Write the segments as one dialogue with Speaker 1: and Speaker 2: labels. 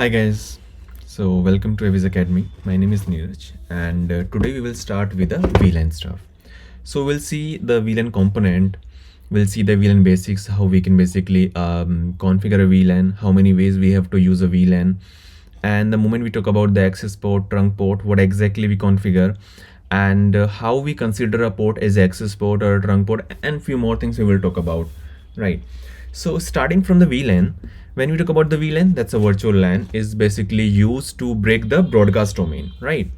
Speaker 1: Hi guys, so welcome to Avis Academy. My name is Neeraj, and today we will start with the VLAN stuff. So we'll see the VLAN component, we'll see the VLAN basics, how we can basically configure a VLAN, how many ways we have to use a VLAN, and the moment we talk about the access port, trunk port, what exactly we configure, and how we consider a port as access port or a trunk port, and few more things we will talk about, right? So starting from the VLAN, when we talk about the VLAN, that's a virtual LAN, is basically used to break the broadcast domain, right?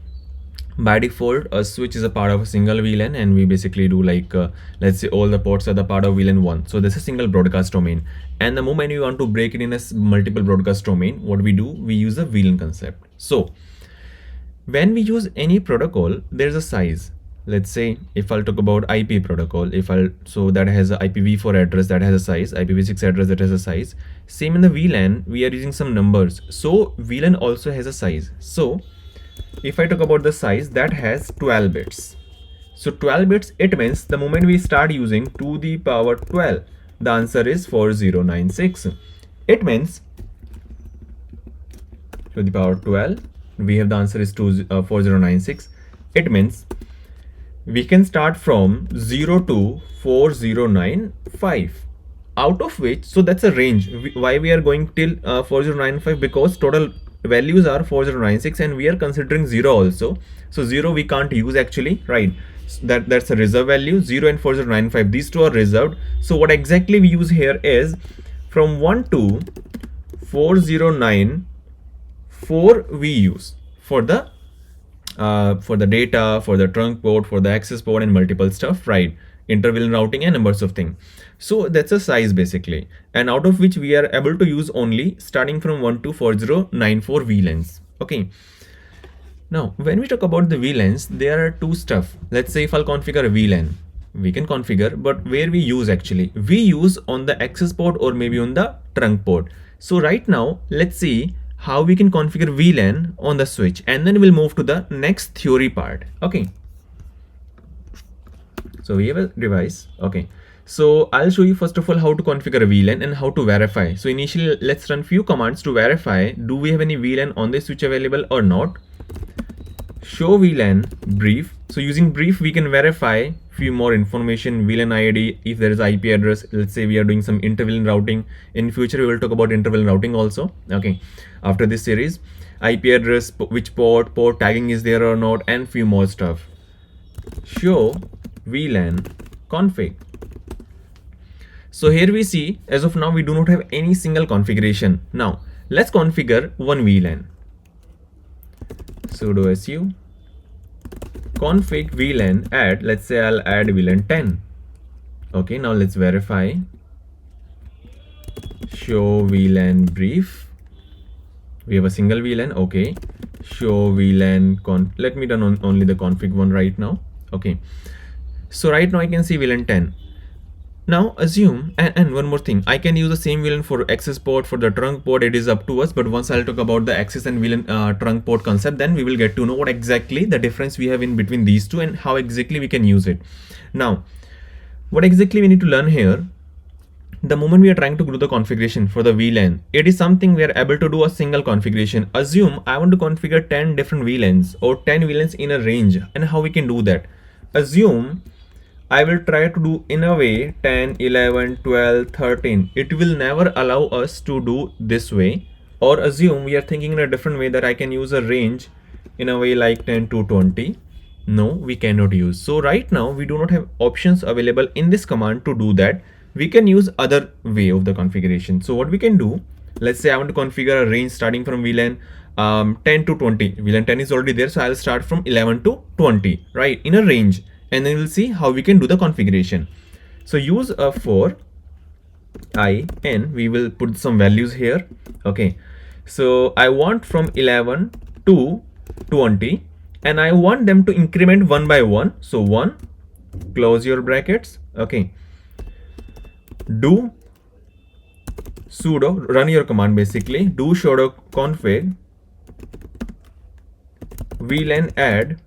Speaker 1: By default, a switch is a part of a single VLAN, and we basically do like, let's say all the ports are the part of VLAN 1. So this is a single broadcast domain. And the moment you want to break it in a multiple broadcast domain, what we do, we use a VLAN concept. So when we use any protocol, there's a size. Let's say if I'll talk about IP protocol, so that has a IPv4 address that has a size, IPv6 address that has a size. Same in the VLAN, we are using some numbers. So VLAN also has a size. So if I talk about the size, that has 12 bits. So 12 bits, it means the moment we start using to the power 12, the answer is 4096. It means to the power 12, we have the answer is 4096. It means we can start from 0 to 4095, out of which, so that's a range. Why we are going till 4095? Because total values are 4096 and we are considering 0 also. So 0 we can't use actually, right? That's a reserve value. 0 and 4095, these two are reserved. So what exactly we use here is from 1 to 4094 we use for the data, for the trunk port, for the access port, and multiple stuff, right? Interval routing and numbers of things. So that's a size basically, and out of which we are able to use only starting from 1 to 4094 VLANs. Okay. Now, when we talk about the VLANs, there are two stuff. Let's say if I'll configure a VLAN, we can configure, but where we use actually, we use on the access port or maybe on the trunk port. So right now, let's see how we can configure VLAN on the switch, and then we'll move to the next theory part. Okay. So we have a device. Okay. So I'll show you first of all how to configure a VLAN and how to verify. So initially, let's run few commands to verify, do we have any VLAN on the switch available or not? Show VLAN brief. So using brief, we can verify few more information, VLAN ID, if there is IP address. Let's say we are doing some inter-VLAN routing. In future, we will talk about inter-VLAN routing also. Okay. After this series, IP address, which port tagging is there or not, and few more stuff. Show VLAN config. So here we see, as of now, we do not have any single configuration. Now let's configure one VLAN. Sudo su config VLAN add, let's say I'll add VLAN 10. Okay, now let's verify. Show VLAN brief. We have a single VLAN. Okay. Show VLAN let me run only the config one right now. Okay. So right now I can see VLAN 10. Now assume, and one more thing, I can use the same VLAN for access port, for the trunk port, it is up to us. But once I'll talk about the access and VLAN trunk port concept, then we will get to know what exactly the difference we have in between these two and how exactly we can use it. Now, what exactly we need to learn here, the moment we are trying to do the configuration for the VLAN, it is something we are able to do a single configuration. Assume I want to configure 10 different VLANs or 10 VLANs in a range, and how we can do that. Assume I will try to do in a way 10, 11, 12, 13. It will never allow us to do this way. Or assume we are thinking in a different way, that I can use a range in a way like 10 to 20. No, we cannot use. So right now we do not have options available in this command to do that. We can use other way of the configuration. So what we can do, let's say I want to configure a range starting from VLAN 10 to 20. VLAN 10 is already there, so I'll start from 11 to 20, right, in a range. And then we'll see how we can do the configuration. So use a for I n, we will put some values here. Okay. So I want from 11 to 20, and I want them to increment one by one. So 1, close your brackets. Okay. Do sudo, run your command basically, do sudo config VLAN add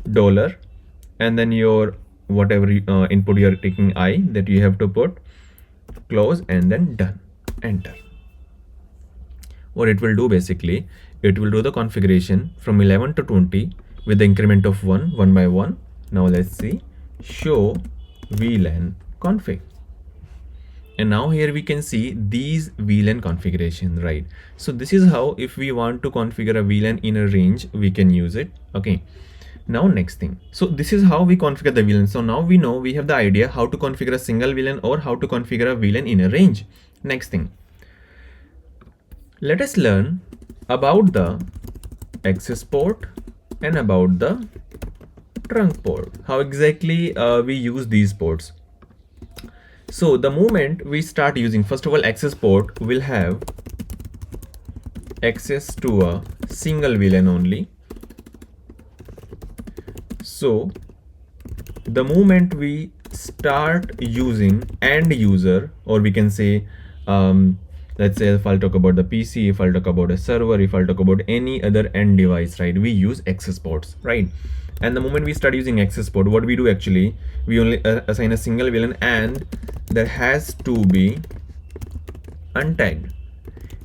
Speaker 1: $, and then your whatever input you are taking I that you have to put, close, and then done, enter. what it will do basically, it will do the configuration from 11 to 20 with the increment of 1 by 1. Now let's see, show VLAN config. And now here we can see these VLAN configurations, right? So this is how, if we want to configure a VLAN in a range, we can use it. Okay. Now next thing. So this is how we configure the VLAN. So now we know, we have the idea how to configure a single VLAN or how to configure a VLAN in a range. Next thing. Let us learn about the access port and about the trunk port. How exactly we use these ports. So the moment we start using, first of all, access port will have access to a single VLAN only. So the moment we start using end user, or we can say, let's say if I'll talk about the PC, if I'll talk about a server, if I'll talk about any other end device, right, we use access ports, right? And the moment we start using access port, what we do actually, we only assign a single VLAN, and there has to be untagged.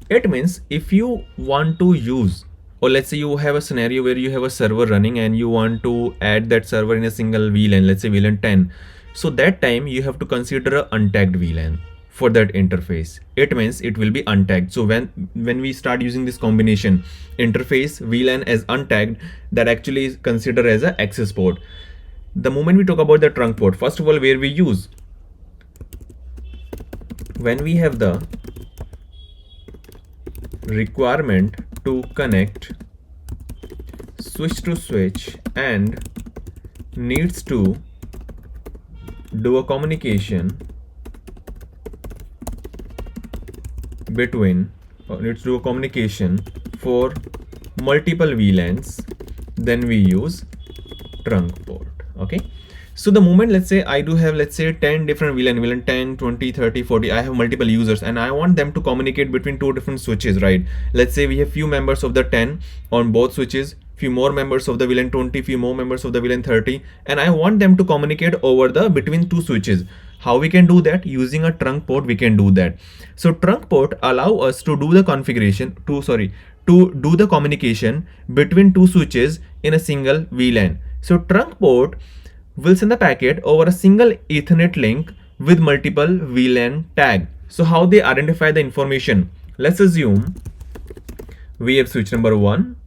Speaker 1: It means if you want to use, or let's say you have a scenario where you have a server running and you want to add that server in a single VLAN, let's say VLAN 10. So that time you have to consider a untagged VLAN for that interface. It means it will be untagged. So when we start using this combination interface VLAN as untagged, that actually is considered as an access port. The moment we talk about the trunk port, first of all, where we use, when we have the requirement to connect switch to switch and needs to do a communication between, or needs to do a communication for multiple VLANs, then we use trunk port. Okay. So the moment, let's say I do have, let's say 10 different VLAN 10, 20, 30, 40, I have multiple users and I want them to communicate between two different switches, right? Let's say we have few members of the 10 on both switches, few more members of the VLAN 20, few more members of the VLAN 30, and I want them to communicate over the between two switches. How we can do that? Using a trunk port, we can do that. So trunk port allow us to do the configuration to do the communication between two switches in a single VLAN. So trunk port will send the packet over a single Ethernet link with multiple VLAN tag. So how they identify the information? Let's assume we have switch number 1,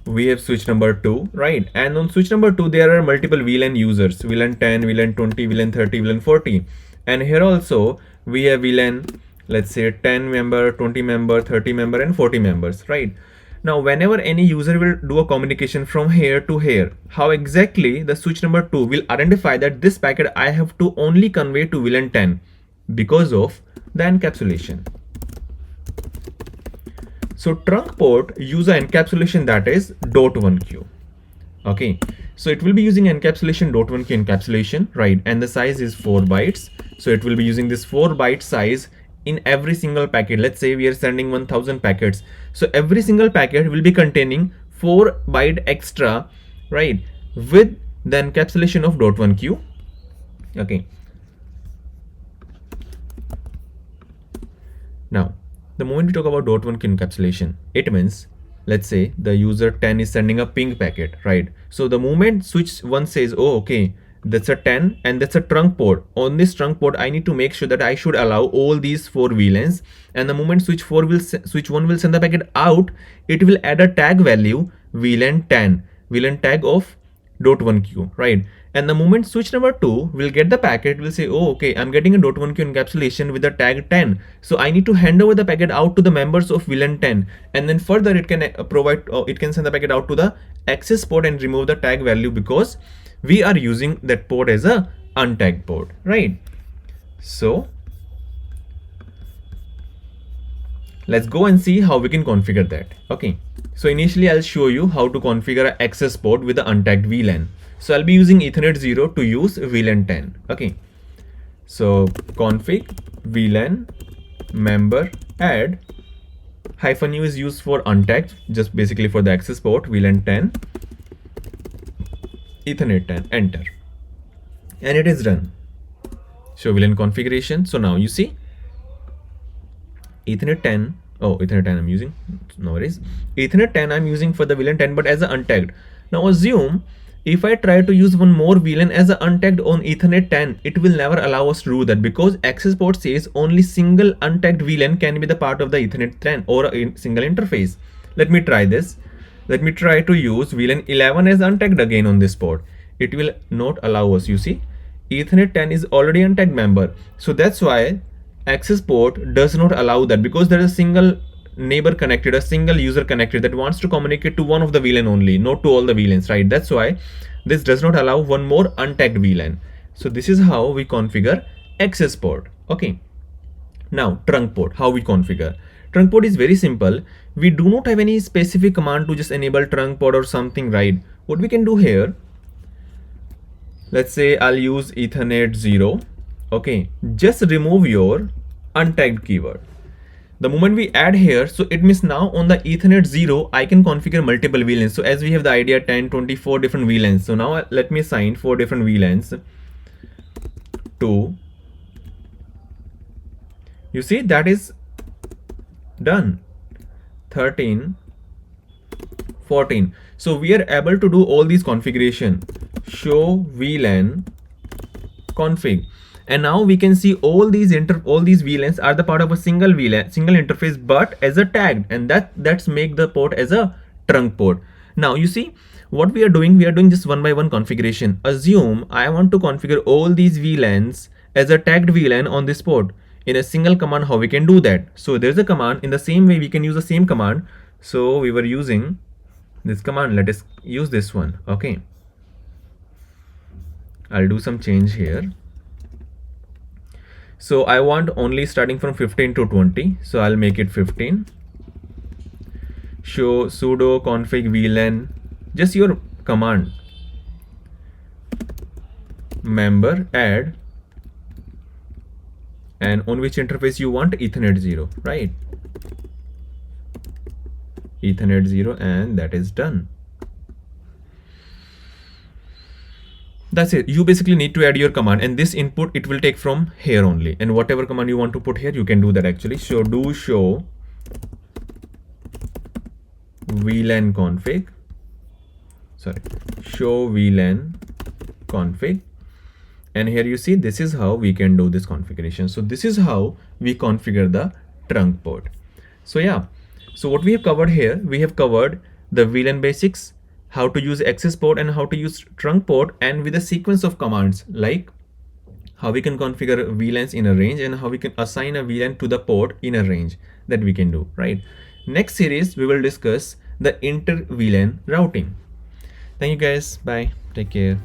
Speaker 1: we have switch number 2, right? And on switch number 2, there are multiple VLAN users, VLAN 10, VLAN 20, VLAN 30, VLAN 40. And here also we have VLAN, let's say 10 member, 20 member, 30 member, and 40 members, right? Now, whenever any user will do a communication from here to here, how exactly the switch number 2 will identify that this packet I have to only convey to VLAN 10 because of the encapsulation. So trunk port use an encapsulation that is .1q. Okay, so it will be using encapsulation .1q encapsulation, right? And the size is 4 bytes. So it will be using this 4 byte size in every single packet. Let's say we are sending 1000 packets. So every single packet will be containing 4 byte extra, right? With the encapsulation of .1q. Okay. Now, the moment we talk about .1q encapsulation, it means, let's say the user 10 is sending a ping packet, right? So the moment switch 1 says, oh, okay, that's a 10 and that's a trunk port. On this trunk port, I need to make sure that I should allow all these 4 VLANs. And the moment switch 1 will send the packet out, it will add a tag value VLAN 10, VLAN tag of .1q, right? And the moment switch number 2 will get the packet, it will say, oh, okay, I'm getting a .1q encapsulation with the tag 10. So I need to hand over the packet out to the members of VLAN 10. And then further it can it can send the packet out to the access port and remove the tag value because we are using that port as a untagged port, right? So let's go and see how we can configure that. Okay, so initially I'll show you how to configure an access port with the untagged VLAN. So I'll be using Ethernet 0 to use VLAN 10. Okay, so config VLAN member add -u is used for untagged, just basically for the access port, VLAN 10 Ethernet 10, enter, and it is run. Show VLAN configuration. So now you see Ethernet 10. Oh, Ethernet 10 I'm using. No worries. Ethernet 10 I'm using for the VLAN 10, but as a untagged. Now assume if I try to use one more VLAN as a untagged on Ethernet 10, it will never allow us to do that because access port says only single untagged VLAN can be the part of the Ethernet 10 or a single interface. Let me try this. Let me try to use VLAN 11 as untagged again on this port. It will not allow us, you see. Ethernet 10 is already untagged member. So that's why access port does not allow that because there is a single neighbor connected, a single user connected that wants to communicate to one of the VLAN only, not to all the VLANs, right? That's why this does not allow one more untagged VLAN. So this is how we configure access port. Okay. Now trunk port, how we configure. Trunk port is very simple. We do not have any specific command to just enable trunk port or something, right? What we can do here, let's say I'll use Ethernet 0. Okay, just remove your untagged keyword. The moment we add here, so it means now on the Ethernet 0, I can configure multiple VLANs. So as we have the idea 10, 24 different VLANs. So now let me assign 4 different VLANs to, you see that is done. 13, 14. So we are able to do all these configuration. Show VLAN config. And now we can see all these VLANs are the part of a single VLAN, single interface, but as a tagged, and that's make the port as a trunk port. Now you see what we are doing just one by one configuration. Assume I want to configure all these VLANs as a tagged VLAN on this port in a single command. How we can do that? So there's a command. In the same way we can use the same command. So we were using this command. Let us use this one. Okay, I'll do some change here. So I want only starting from 15 to 20. So I'll make it 15. Show sudo config VLAN, just your command, member add, and on which interface you want Ethernet 0, right? Ethernet 0, and that is done. That's it. You basically need to add your command, and this input it will take from here only, and whatever command you want to put here you can do that actually. So do show VLAN config, show VLAN config, and here you see this is how we can do this configuration. So this is how we configure the trunk port. So yeah, so what we have covered here, we have covered the VLAN basics, how to use access port and how to use trunk port, and with a sequence of commands like how we can configure VLANs in a range and how we can assign a VLAN to the port in a range that we can do, right? Next series we will discuss the inter VLAN routing. Thank you guys. Bye. Take care.